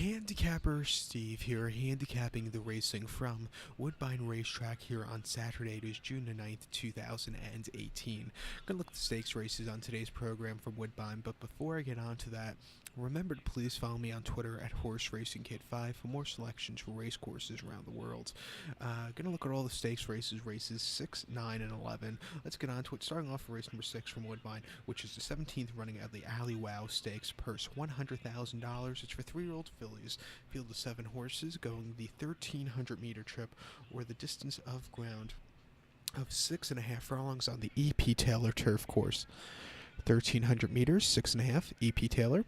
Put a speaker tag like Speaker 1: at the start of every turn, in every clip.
Speaker 1: Handicapper Steve here, handicapping the racing from Woodbine Racetrack here on Saturday. It is June the 9th, 2018. Gonna look at the stakes races on today's program from Woodbine, but before I get on to that, remember to please follow me on Twitter at HorseRacingKid5 for more selections for race courses around the world. Gonna look at all the stakes races 6, 9, and 11. Let's get on to it, starting off with race number 6 from Woodbine, which is the 17th running of the Alley Wow Stakes. Purse $100,000. It's for 3-year-old fillies. Field of 7 horses going the 1,300-meter trip, or the distance of ground of 6.5 furlongs on the E.P. Taylor turf course. 1,300 meters, 6.5, E.P. Taylor.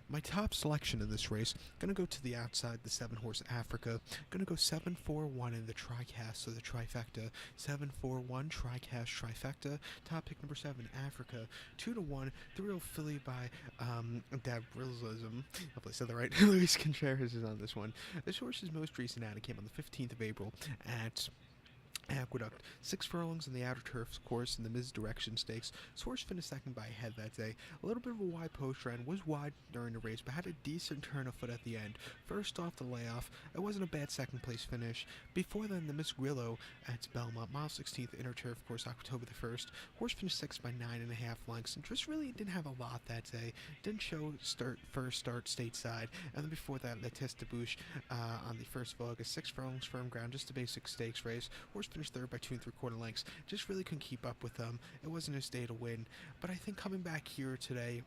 Speaker 1: My top selection in this race, gonna go to the outside, the 7-horse Africa. Gonna go 7-4-1 in the tricast, so the trifecta. 7-4-1 tricast trifecta. Top pick number 7, Africa. 2-1, 3-year-old filly by Dabrillism. Hope I said that right. Luis Contreras is on this one. This horse's most recent outing came on the 15th of April at Aqueduct. 6 furlongs in the outer turf course in the misdirection stakes. This horse finished second by a head that day. A little bit of a wide post run, was wide during the race, but had a decent turn of foot at the end. First off the layoff, it wasn't a bad second place finish. Before then, the Miss Grillo at Belmont, mile 16th inner turf course, October the 1st. Horse finished 6th by 9.5 lengths, and just really didn't have a lot that day. Didn't show first start stateside. And then before that, La Teste de Bouche on the 1st of August. 6 furlongs firm ground, just a basic stakes race. Horse finished third by 2 3/4 lengths. Just really couldn't keep up with them. It wasn't his day to win. But I think coming back here today,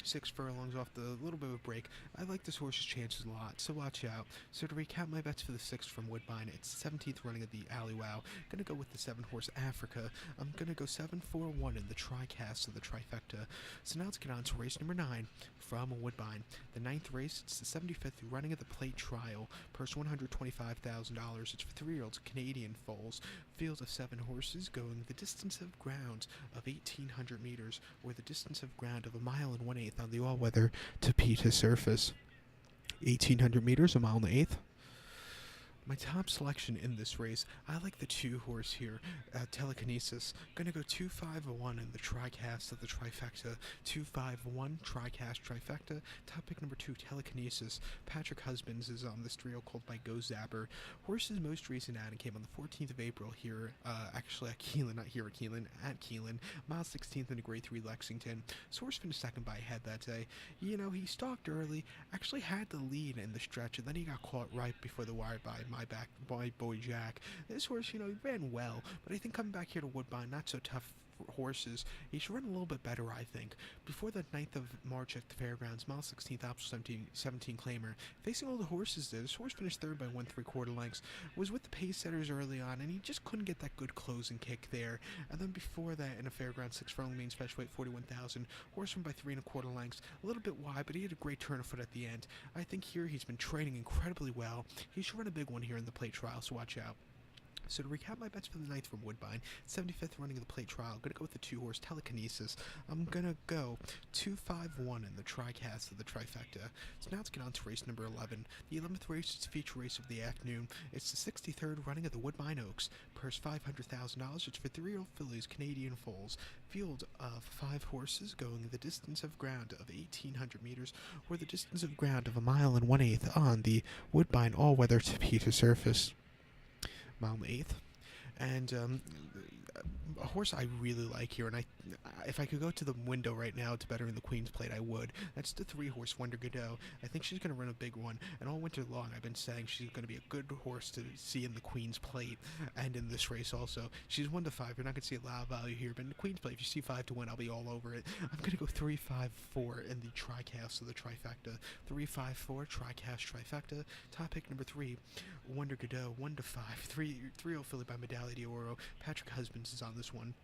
Speaker 1: 6 furlongs off the little bit of a break, I like this horse's chances a lot, so watch out. So to recap my bets for the 6th from Woodbine, it's the 17th running of the Alley Wow. Gonna go with the 7-horse Africa. I'm gonna go 7-4-1 in the tricast of the trifecta. So now let's get on to race number 9 from Woodbine. The 9th race, it's the 75th running of the Plate Trial. Purse $125,000. It's for 3-year-olds, Canadian foals. Field of 7 horses going the distance of ground of 1,800 meters, or the distance of ground of 1 mile and 1/8 on the all-weather Tapeta surface. 1,800 meters, 1 mile and 1/8. My top selection in this race, I like the 2-horse here, Telekinesis. Gonna go 2-5-1 in the tricast of the trifecta. 2-5-1 tricast trifecta. Top pick number 2, Telekinesis. Patrick Husbands is on this trio called by Go Zapper. Horse's most recent outing came on the 14th of April here, actually at Keelan, not here at Keelan, at Keelan. Mile 16th in the Grade 3 Lexington. This horse finished second by a head that day. You know, he stalked early, actually had the lead in the stretch, and then he got caught right before the wire by my boy Jack. This horse, he ran well, but I think coming back here to Woodbine, not so tough horses, he should run a little bit better, I think. Before the 9th of March at the Fairgrounds, mile 16th, option 17 claimer. Facing all the horses there, this horse finished third by 1 3/4 lengths. Was with the pace setters early on, and he just couldn't get that good closing kick there. And then before that, in a Fairgrounds 6 furlong main special weight, 41,000. Horse won by 3 1/4 lengths. A little bit wide, but he had a great turn of foot at the end. I think here he's been training incredibly well. He should run a big one here in the Plate Trial, so watch out. So to recap my bets for the 9th from Woodbine, 75th running of the Plate Trial, I'm going to go with the 2-horse Telekinesis. I'm going to go 2-5-1 in the tricast of the trifecta. So now let's get on to race number 11. The 11th race is the feature race of the afternoon. It's the 63rd running of the Woodbine Oaks. Purse $500,000. It's for 3-year-old fillies, Canadian foals. Field of 5 horses going the distance of ground of 1,800 meters, or the distance of ground of 1 mile and 1/8 on the Woodbine all-weather Tapeta surface. Mile and 1/8. And a horse I really like here, and if I could go to the window right now to better in the Queen's Plate, I would. That's the 3-horse Wonder Godot. I think she's going to run a big one, and all winter long I've been saying she's going to be a good horse to see in the Queen's Plate, and in this race also. She's 1-5. You're not going to see a lot of value here, but in the Queen's Plate, if you see 5-1, I'll be all over it. I'm going to go 3-5-4 in the tricast of the trifecta. 3-5-4 tricast trifecta. Top pick number 3, Wonder Godot, 1-5. 3-0 filly by Medaglia d'Oro. Patrick Husbands is on this one.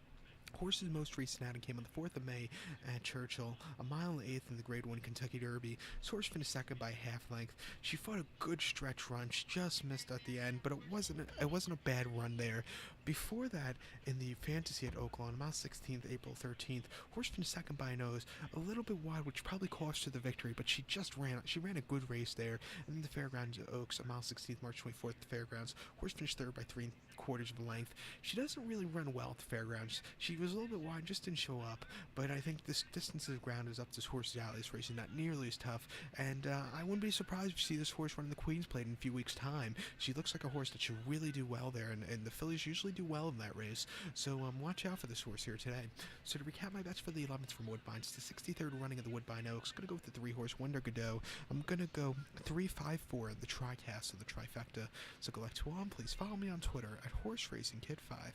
Speaker 1: Horse's most recent outing came on the 4th of May at Churchill, 1 mile and 1/8 in the Grade 1 Kentucky Derby. This horse finished second by half length. She fought a good stretch run. She just missed at the end, but it wasn't a bad run there. Before that, in the Fantasy at Oaklawn, Mile 16th, April 13th, horse finished second by a nose, a little bit wide, which probably cost her the victory, but she ran a good race there. And then the Fairgrounds Oaks, Mile 16th, March 24th, the Fairgrounds, horse finished third by 3/4 of a length. She doesn't really run well at the Fairgrounds. She was a little bit wide, just didn't show up, but I think this distance of ground is up this horse's alley. This racing not nearly as tough, and I wouldn't be surprised if you see this horse running the Queen's Plate in a few weeks' time. She looks like a horse that should really do well there, and the fillies usually do well in that race, so watch out for this horse here today. So to recap my bets for the 11th from Woodbine, it's the 63rd running of the Woodbine Oaks. Going to go with the 3-horse Wonder Godot. I'm going to go 3-5-4 the TriCast of the trifecta. So collect one. Please follow me on Twitter at HorseRacingKid5.